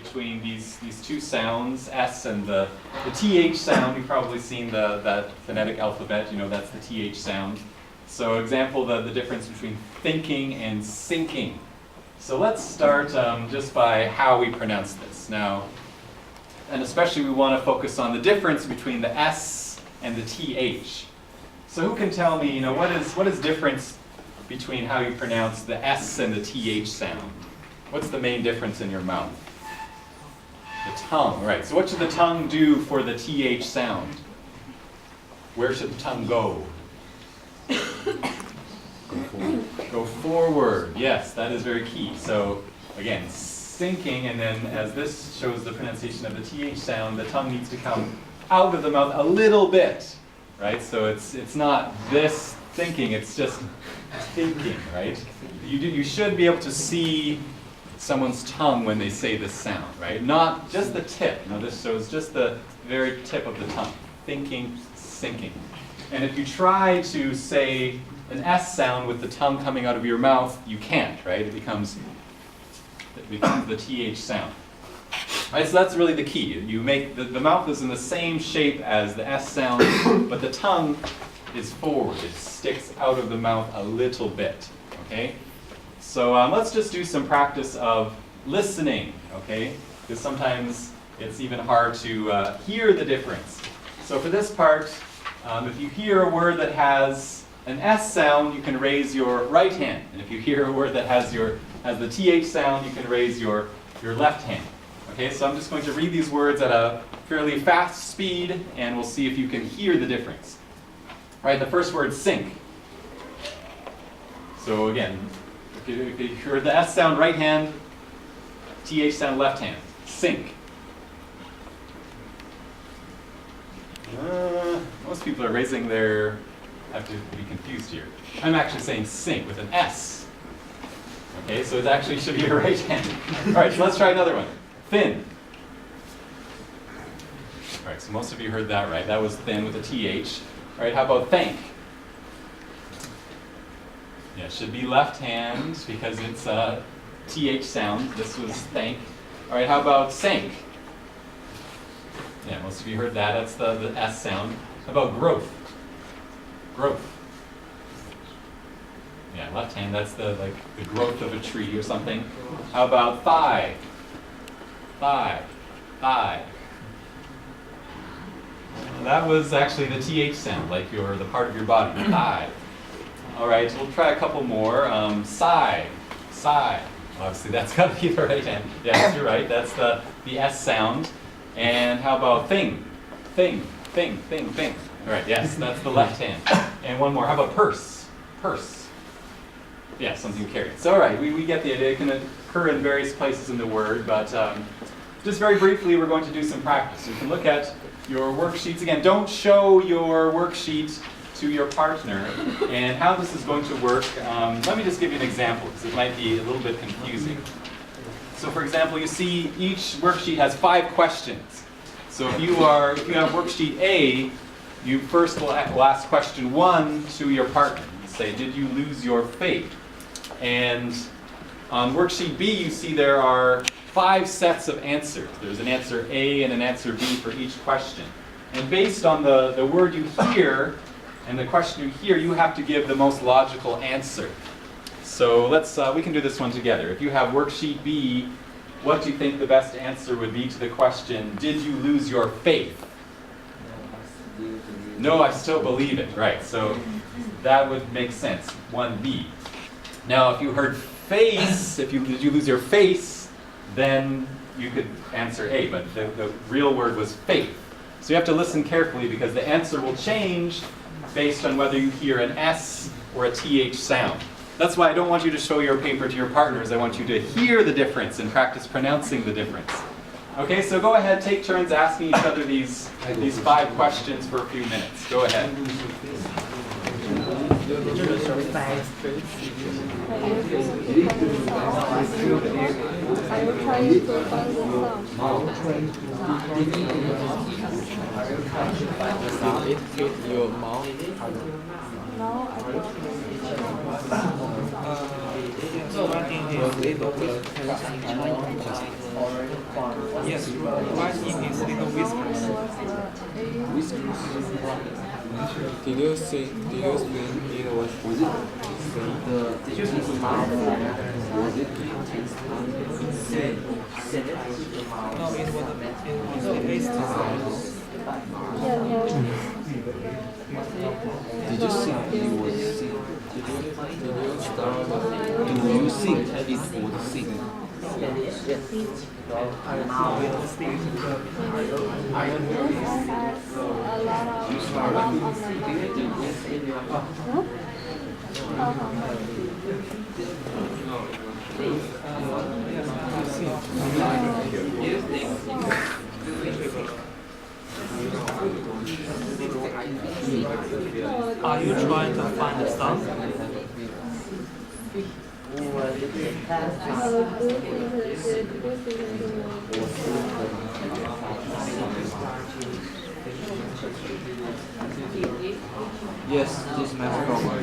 between these two sounds, S and the TH sound. You've probably seen that phonetic alphabet, you know, that's the TH sound. So example, the difference between thinking and sinking. So let's start just by how we pronounce this. Now, and especially we want to focus on the difference between the S and the TH. So who can tell me, you know, what is difference between how you pronounce the S and the TH sound? What's the main difference in your mouth? The tongue, right. So what should the tongue do for the TH sound? Where should the tongue go? Go forward. Yes, that is very key. So again, sinking, and then as this shows the pronunciation of the TH sound, the tongue needs to come out of the mouth a little bit, right? So it's not this thinking, it's just thinking, right? You should be able to see someone's tongue when they say this sound, right? Not just the tip. Now this shows just the very tip of the tongue. Thinking, sinking. And if you try to say an S sound with the tongue coming out of your mouth, you can't, right? It becomes the TH sound. Right, so that's really the key. You make the mouth is in the same shape as the S sound, but the tongue is forward. It sticks out of the mouth a little bit, okay? So let's just do some practice of listening, okay? Because sometimes it's even hard to hear the difference. So for this part, if you hear a word that has an S sound, you can raise your right hand. And if you hear a word that has the TH sound, you can raise your left hand. Okay, so I'm just going to read these words at a fairly fast speed, and we'll see if you can hear the difference. All right, the first word, sink. So again, if you hear the S sound, right hand, TH sound, left hand. Sink. Most people are raising their, I have to be confused here. I'm actually saying sink with an S. Okay, so it actually should be your right hand. All right, so let's try another one. Thin. All right, so most of you heard that right. That was thin with a TH. All right, how about thank? Yeah, it should be left hand because it's a TH sound. This was thank. All right, how about sank? Yeah, most of you heard that. That's the S sound. How about growth? Growth. Yeah, left hand, that's the growth of a tree or something. How about thigh? Thigh. Thigh. That was actually the TH sound, like the part of your body, thigh. All right, we'll try a couple more. Sigh. Sigh. Obviously, that's got to be the right hand. Yes, you're right. That's the S sound. And how about thing? Thing. Thing. Thing. Thing. All right, yes, that's the left hand. And one more. How about purse? Purse. Yeah, something you carry. So all right, we get the idea. It can occur in various places in the word, but just very briefly, we're going to do some practice. You can look at your worksheets. Again, don't show your worksheet to your partner. And how this is going to work, let me just give you an example, because it might be a little bit confusing. So for example, you see each worksheet has 5 questions. So if you have worksheet A, you first will ask question 1 to your partner. You say, did you lose your faith? And on worksheet B, you see there are 5 sets of answers. There's an answer A and an answer B for each question. And based on the word you hear and the question you hear, you have to give the most logical answer. So we can do this one together. If you have worksheet B, what do you think the best answer would be to the question, did you lose your faith? No, I still believe it. Right, so that would make sense, 1B. Now, if you heard face, did you lose your face, then you could answer A, but the real word was faith. So you have to listen carefully because the answer will change based on whether you hear an S or a TH sound. That's why I don't want you to show your paper to your partners. I want you to hear the difference and practice pronouncing the difference. Okay, so go ahead, take turns asking each other these 5 questions for a few minutes. Go ahead. I will try to find the sound. It fit your mouth. No, I don't. Was it the tense time? Yes, right in his little whiskers. Did you think it was No, it was the eighth time. Did you think it was sick? Did you start? Do you think it was sick? Are you trying to find the sun? Yes, this math problem.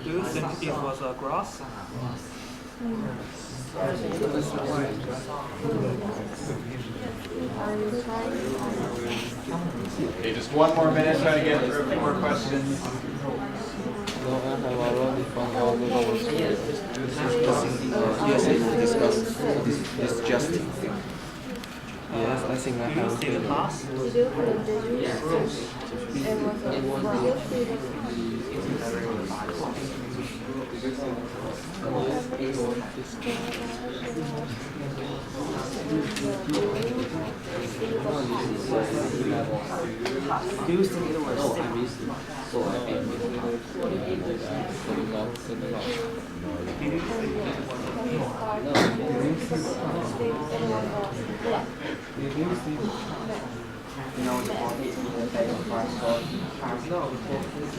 Do you think it was a grass? Okay, just one more minute, try to get through a few more questions. No, I have already found all the numbers. Yes, I will discuss this just. Yes, I think I Do you have. see the pass? Do you think it was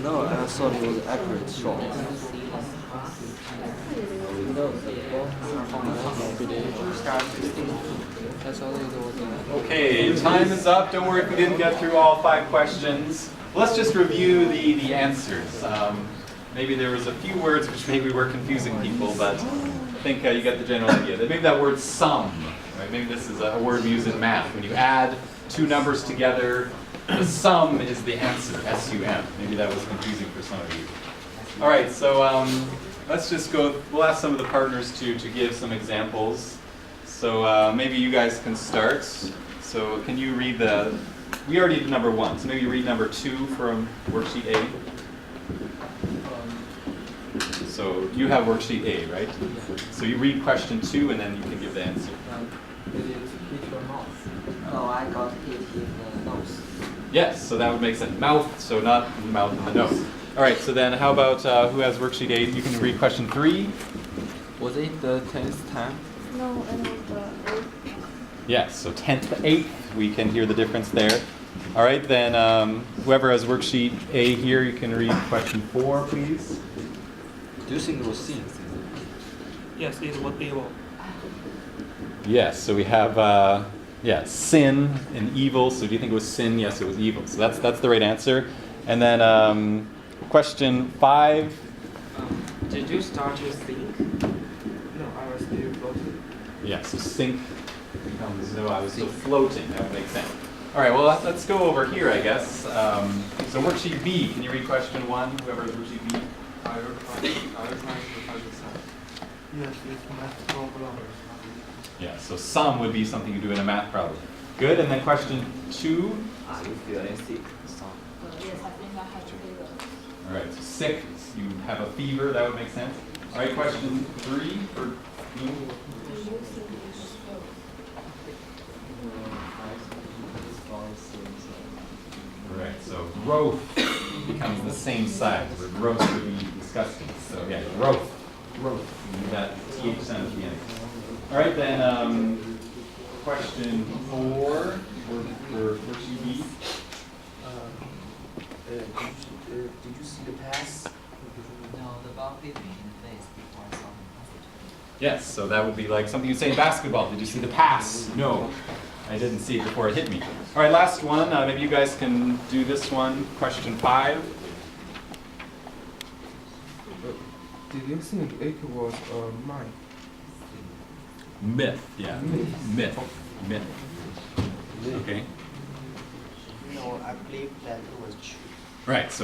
No, I thought it was accurate shot. Okay, time is up. Don't worry if we didn't get through all 5 questions. Let's just review the answers. Maybe there was a few words which maybe were confusing people, but I think you get the general idea. Maybe that word sum, right? Maybe this is a word we use in math. When you add 2 numbers together, the sum is the answer, S-U-M. Maybe that was confusing for some of you. All right, so let's just go. We'll ask some of the partners to give some examples. So maybe you guys can start. So can you read we already did number 1, so maybe you read number 2 from worksheet A. So you have worksheet A, right? So you read question 2 and then you can give the answer. No, I got hit in the nose. Yes, so that would make sense. Mouth, so not the mouth and the nose. All right, so then how about who has worksheet 8? You can read question 3. Was it the 10th time? No, it was the 8th. Yes, so 10th to 8th, we can hear the difference there. All right, then whoever has worksheet A here, you can read question 4, please. Do you think it was sin? Yes, it was evil. Yes, so we have sin and evil. So do you think it was sin? Yes, it was evil. So that's the right answer. And then question 5. Did you start to think? No, I was still floating. Yeah, so sink becomes no, I was still floating. That would make sense. All right, well, let's go over here, I guess. So worksheet B, can you read question 1? Whoever has worksheet B. Yes, it's math problem. Yeah, so sum would be something you do in a math problem. Good, and then question 2. Are you feeling sick? Yes, I think I have to do that. All right, so sick, you have a fever, that would make sense. All right, question 3 for you. All right, so growth becomes the same size, where growth would be disgusting. So yeah, growth. You need that TH sound at the beginning. All right, then question 4 for worksheet B. Did you see the pass? No, the ball hit me in the face before I saw him pass it to me. Yes, so that would be like something you say in basketball. Did you see the pass? No, I didn't see it before it hit me. All right, last one. Maybe you guys can do this one. Question 5. Did you think it was a mine? Myth, yeah. Myth. Myth. Okay. No, I believe that it was true. Right, so